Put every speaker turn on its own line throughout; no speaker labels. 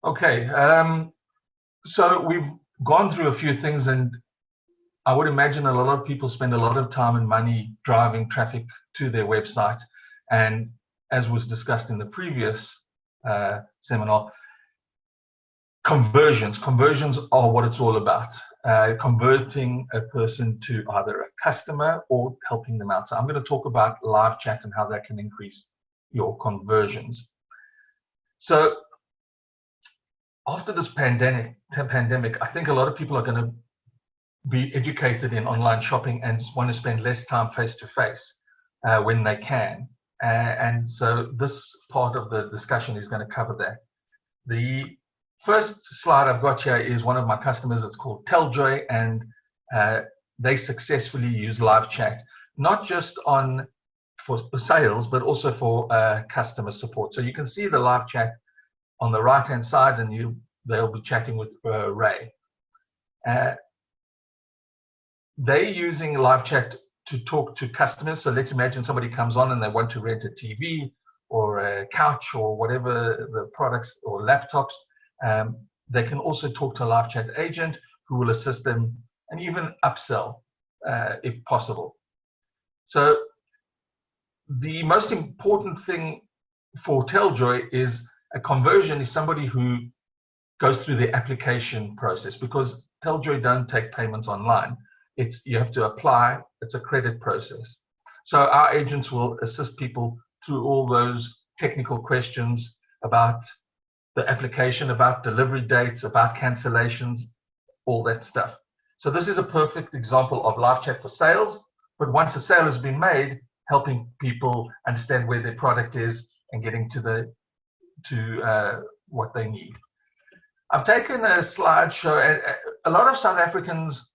Okay, so we've gone through a few things, and I would imagine a lot of people spend a lot of time and money driving traffic to their website. And as was discussed in the previous seminar, conversions are what it's all about. Converting a person to either a customer or helping them out. So I'm going to talk about live chat and how that can increase your conversions. So after this pandemic, I think a lot of people are going to be educated in online shopping and want to spend less time face to face when they can. And so this part of the discussion is going to cover that. The first slide I've got here is one of my customers. It's called Telljoy, and they successfully use live chat, not just for sales, but also for customer support. So you can see the live chat on the right-hand side, and they'll be chatting with Ray. They're using live chat to talk to customers. So let's imagine somebody comes on and they want to rent a TV or a couch or whatever the products or laptops. They can also talk to a live chat agent who will assist them and even upsell if possible. So the most important thing for Telljoy is a conversion is somebody who goes through the application process, because Telljoy don't take payments online. You have to apply. It's a credit process. So our agents will assist people through all those technical questions about the application, about delivery dates, about cancellations, all that stuff. So this is a perfect example of live chat for sales. But once a sale has been made, helping people understand where their product is and getting to what they need. I've taken a slideshow. A lot of South Africans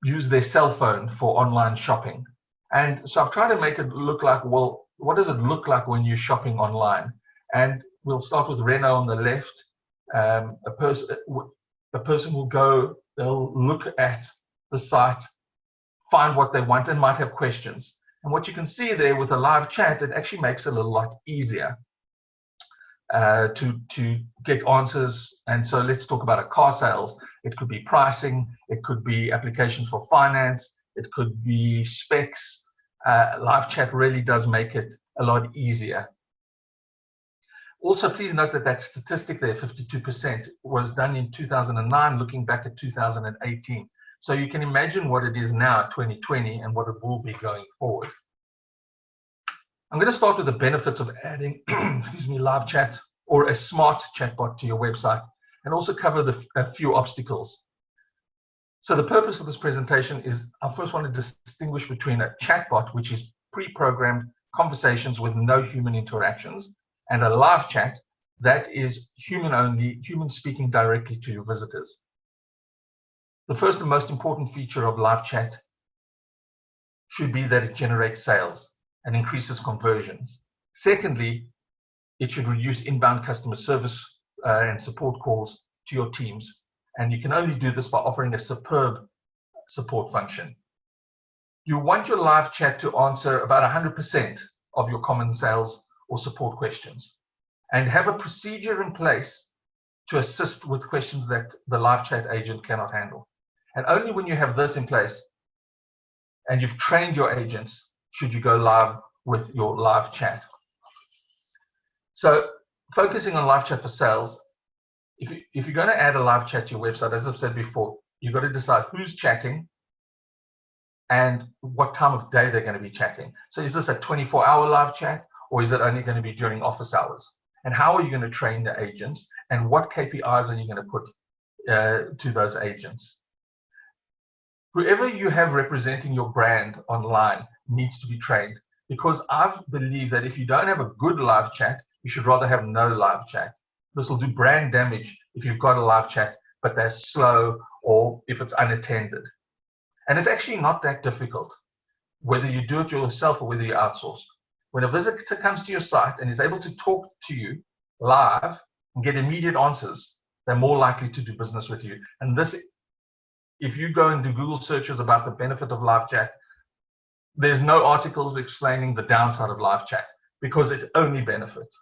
use their cell phone for online shopping. And so I've tried to make it look like, well, what does it look like when you're shopping online? And we'll start with Reno on the left. A person will go, they'll look at the site, find what they want, and might have questions. And what you can see there with a live chat, it actually makes it a lot easier to get answers. And so let's talk about a car sales. It could be pricing, it could be applications for finance, it could be specs. Live chat really does make it a lot easier. Also, please note that statistic there, 52%, was done in 2009, looking back at 2018. So you can imagine what it is now, 2020, and what it will be going forward. I'm going to start with the benefits of adding live chat or a smart chatbot to your website, and also cover a few obstacles. So the purpose of this presentation is I first want to distinguish between a chatbot, which is pre-programmed conversations with no human interactions, and a live chat that is human only, human speaking directly to your visitors. The first and most important feature of live chat should be that it generates sales and increases conversions. Secondly, it should reduce inbound customer service and support calls to your teams. And you can only do this by offering a superb support function. You want your live chat to answer about 100% of your common sales or support questions, and have a procedure in place to assist with questions that the live chat agent cannot handle. And only when you have this in place and you've trained your agents should you go live with your live chat. So focusing on live chat for sales, if you're going to add a live chat to your website, as I've said before, you've got to decide who's chatting and what time of day they're going to be chatting. So is this a 24-hour live chat, or is it only going to be during office hours? And how are you going to train the agents, and what KPIs are you going to put to those agents? Whoever you have representing your brand online needs to be trained, because I believe that if you don't have a good live chat, you should rather have no live chat. This will do brand damage if you've got a live chat, but they're slow or if it's unattended. And it's actually not that difficult, whether you do it yourself or whether you outsource. When a visitor comes to your site and is able to talk to you live and get immediate answers, they're more likely to do business with you. And this, if you go and do Google searches about the benefit of live chat, there's no articles explaining the downside of live chat, because it only benefits.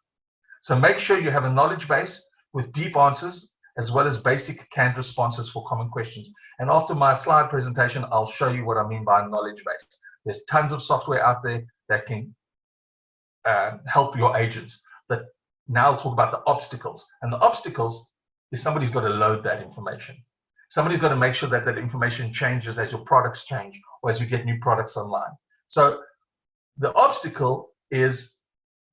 So make sure you have a knowledge base with deep answers as well as basic canned responses for common questions. And after my slide presentation, I'll show you what I mean by knowledge base. There's tons of software out there that can help your agents. But now I'll talk about the obstacles. And the obstacles is somebody's got to load that information. Somebody's got to make sure that that information changes as your products change or as you get new products online. So the obstacle is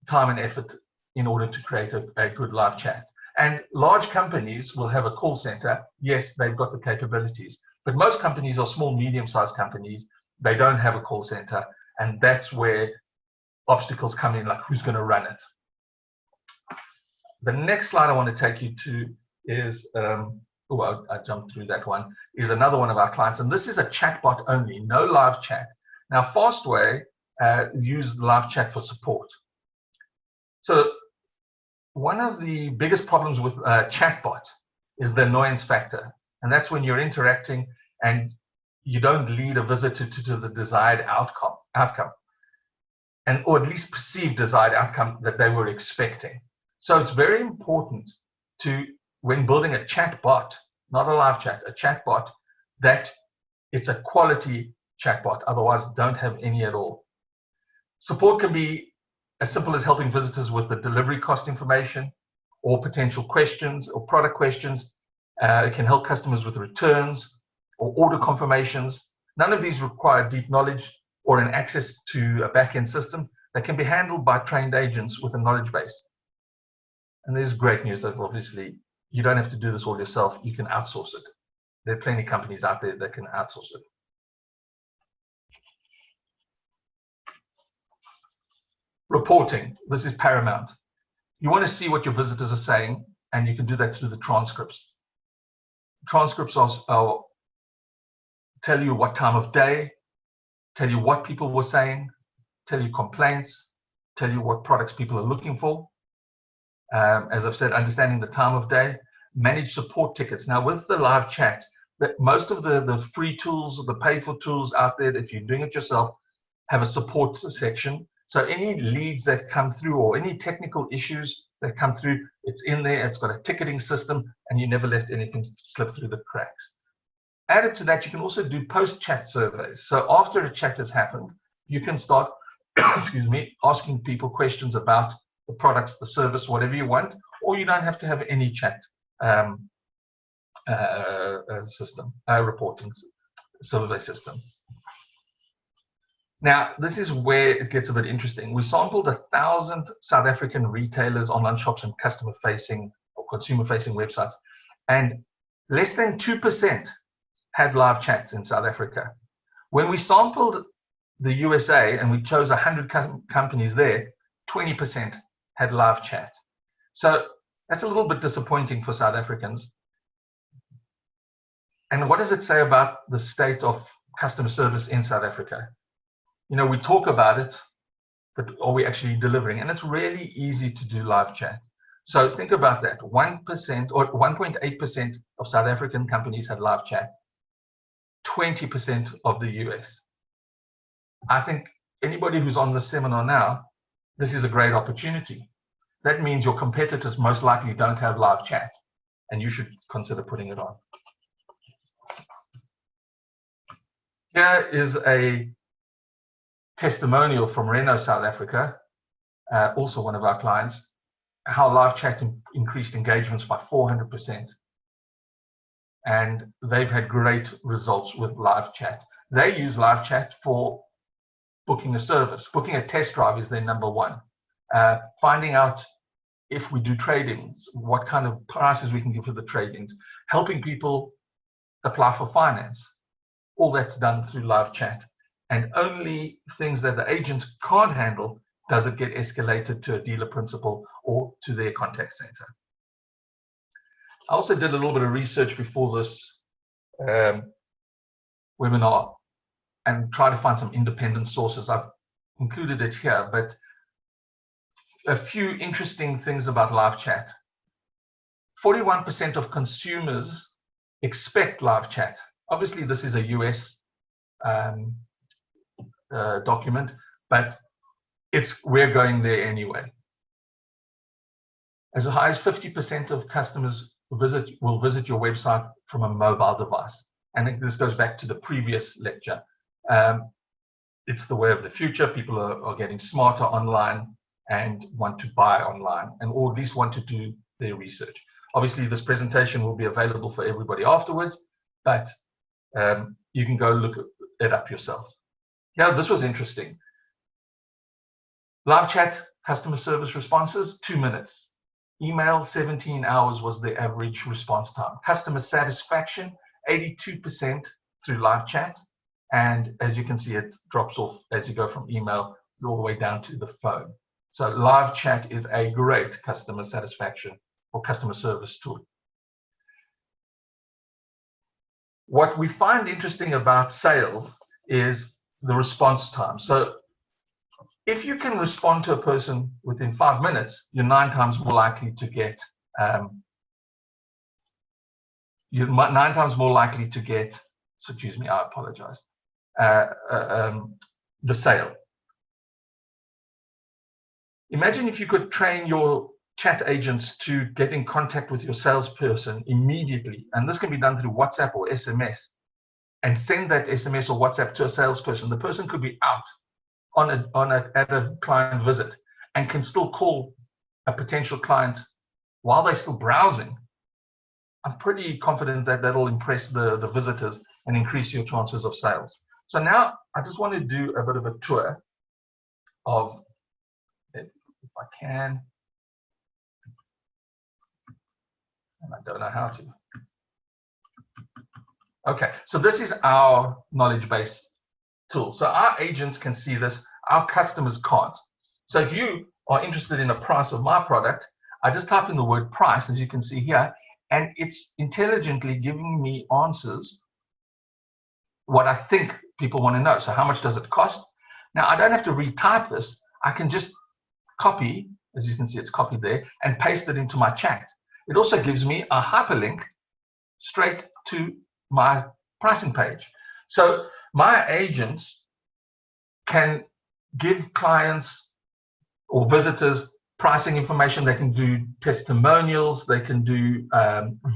time and effort in order to create a good live chat. And large companies will have a call center. Yes, they've got the capabilities. But most companies are small, medium-sized companies. They don't have a call center. And that's where obstacles come in, like who's going to run it. The next slide I want to take you to is, I jumped through that one, is another one of our clients. And this is a chatbot only, no live chat. Now, Fastway use live chat for support. So one of the biggest problems with a chatbot is the annoyance factor. And that's when you're interacting and you don't lead a visitor to the desired outcome, or at least perceived desired outcome that they were expecting. So it's very important to, when building a chatbot, not a live chat, a chatbot, that it's a quality chatbot. Otherwise, don't have any at all. Support can be as simple as helping visitors with the delivery cost information or potential questions or product questions. It can help customers with returns or order confirmations. None of these require deep knowledge or an access to a back-end system that can be handled by trained agents with a knowledge base. And there's great news that obviously you don't have to do this all yourself. You can outsource it. There are plenty of companies out there that can outsource it. Reporting, this is paramount. You want to see what your visitors are saying, and you can do that through the transcripts. Transcripts are tell you what time of day, tell you what people were saying, tell you complaints, tell you what products people are looking for. As I've said, understanding the time of day, manage support tickets. Now with the live chat, most of the free tools, the paid for tools out there, if you're doing it yourself, have a support section. So any leads that come through or any technical issues that come through, it's in there, it's got a ticketing system, and you never let anything slip through the cracks. Added to that, you can also do post-chat surveys. So after a chat has happened, you can start, excuse me, asking people questions about the products, the service, whatever you want, or you don't have to have any chat system, reporting survey system. Now, this is where it gets a bit interesting. We sampled 1,000 South African retailers, online shops, and customer-facing or consumer-facing websites, and less than 2% had live chats in South Africa. When we sampled the USA and we chose 100 companies there, 20% had live chat. So that's a little bit disappointing for South Africans. And what does it say about the state of customer service in South Africa? You know, we talk about it, but are we actually delivering? And it's really easy to do live chat. So think about that. 1% or 1.8% of South African companies had live chat. 20% of the US. I think anybody who's on this seminar now, this is a great opportunity. That means your competitors most likely don't have live chat, and you should consider putting it on. Here is a testimonial from Reno, South Africa, also one of our clients, how live chat increased engagements by 400%. And they've had great results with live chat. They use live chat for booking a service. Booking a test drive is their number one. Finding out if we do tradings, what kind of prices we can give for the tradings, helping people apply for finance. All that's done through live chat. And only things that the agents can't handle does it get escalated to a dealer principal or to their contact center. I also did a little bit of research before this webinar and tried to find some independent sources. I've included it here, but a few interesting things about live chat. 41% of consumers expect live chat. Obviously, this is a US document, but we're going there anyway. As high as 50% of customers will visit your website from a mobile device. And this goes back to the previous lecture. It's the way of the future. People are getting smarter online and want to buy online, and or at least want to do their research. Obviously, this presentation will be available for everybody afterwards, but you can go look it up yourself. Yeah, this was interesting. Live chat customer service responses, 2 minutes. Email, 17 hours was the average response time. Customer satisfaction, 82% through live chat. And as you can see, it drops off as you go from email all the way down to the phone. So live chat is a great customer satisfaction or customer service tool. What we find interesting about sales is the response time. So if you can respond to a person within 5 minutes, you're 9 times more likely to get excuse me, I apologize, the sale. Imagine if you could train your chat agents to get in contact with your salesperson immediately, and this can be done through WhatsApp or SMS, and send that SMS or WhatsApp to a salesperson. The person could be out at a client visit and can still call a potential client while they're still browsing. I'm pretty confident that that'll impress the visitors and increase your chances of sales. So now I just want to do a bit of a tour of, if I can, and I don't know how to. Okay, so this is our knowledge base tool. So our agents can see this, our customers can't. So if you are interested in the price of my product, I just type in the word price, as you can see here, and it's intelligently giving me answers what I think people want to know. So how much does it cost? Now I don't have to retype this. I can just copy, as you can see it's copied there, and paste it into my chat. It also gives me a hyperlink straight to my pricing page. So my agents can give clients or visitors pricing information. They can do testimonials, they can do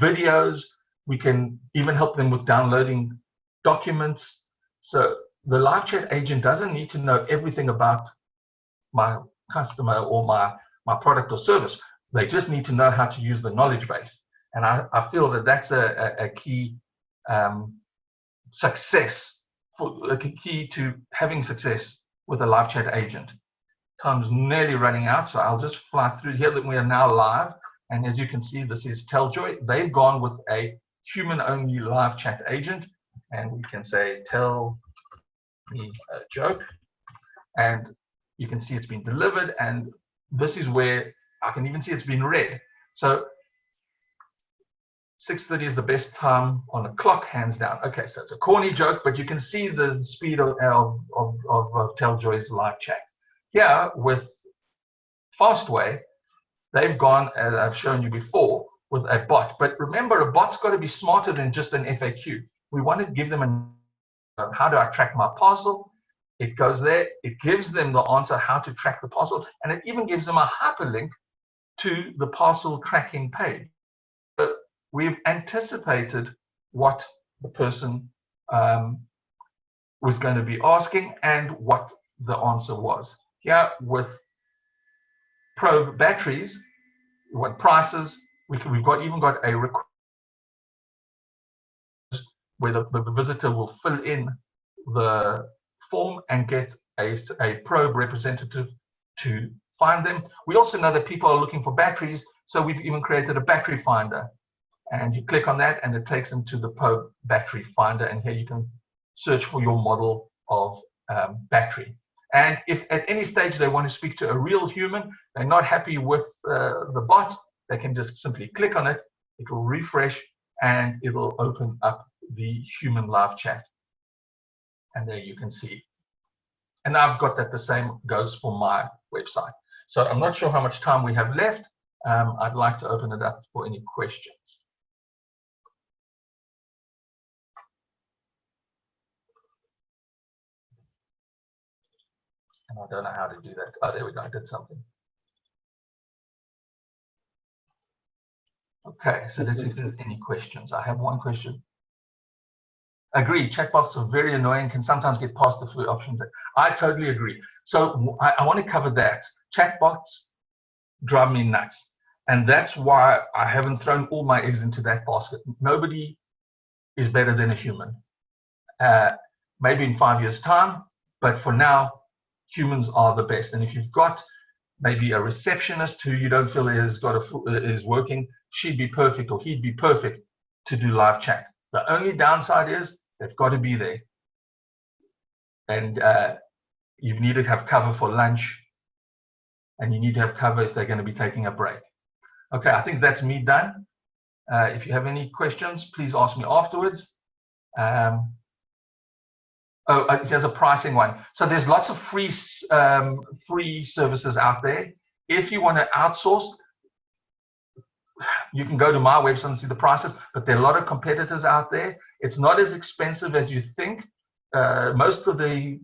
videos. We can even help them with downloading documents. So the live chat agent doesn't need to know everything about my customer or my product or service. They just need to know how to use the knowledge base. And I feel that that's a key success, a key to having success with a live chat agent. Time's nearly running out, so I'll just fly through here that we are now live. And as you can see, this is Telljoy. They've gone with a human-only live chat agent, and we can say, tell me a joke, and you can see it's been delivered, and this is where I can even see it's been read. So 6:30 is the best time on the clock, hands down. Okay, so it's a corny joke, but you can see the speed of Telljoy's live chat. Here with Fastway, they've gone, as I've shown you before, with a bot. But remember, a bot's got to be smarter than just an FAQ. We want to give them how do I track my parcel? It goes there, it gives them the answer how to track the parcel, and it even gives them a hyperlink to the parcel tracking page. So we've anticipated what the person was going to be asking and what the answer was. Here with Pro batteries, we want prices. We've even got a request where the visitor will fill in the form and get a probe representative to find them. We also know that people are looking for batteries, so we've even created a battery finder. And you click on that and it takes them to the probe battery finder, and here you can search for your model of battery. And if at any stage they want to speak to a real human, they're not happy with the bot, they can just simply click on it, it will refresh, and it will open up the human live chat. And there you can see. And I've got that the same goes for my website. So I'm not sure how much time we have left. I'd like to open it up for any questions. And I don't know how to do that. Oh, there we go. I did something. Okay, so let's see if there's any questions. I have one question. Agree, chatbots are very annoying, can sometimes get past the three options. I totally agree. So I want to cover that. Chatbots drive me nuts. And that's why I haven't thrown all my eggs into that basket. Nobody is better than a human. Maybe in 5 years' time, but for now, humans are the best. And if you've got maybe a receptionist who you don't feel is working, she'd be perfect or he'd be perfect to do live chat. The only downside is they've got to be there, and you need to have cover for lunch, and you need to have cover if they're going to be taking a break. Okay, I think that's me done. If you have any questions, please ask me afterwards. Here's a pricing one. So there's lots of free services out there. If you want to outsource, you can go to my website and see the prices, but there are a lot of competitors out there. It's not as expensive as you think. Most of the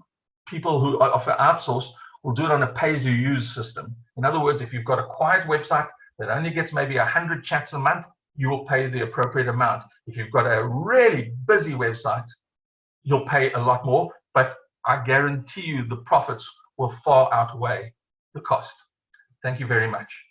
people who offer outsource will do it on a pay-as-you-use system. In other words, if you've got a quiet website that only gets maybe 100 chats a month, you will pay the appropriate amount. If you've got a really busy website, you'll pay a lot more, but I guarantee you the profits will far outweigh the cost. Thank you very much.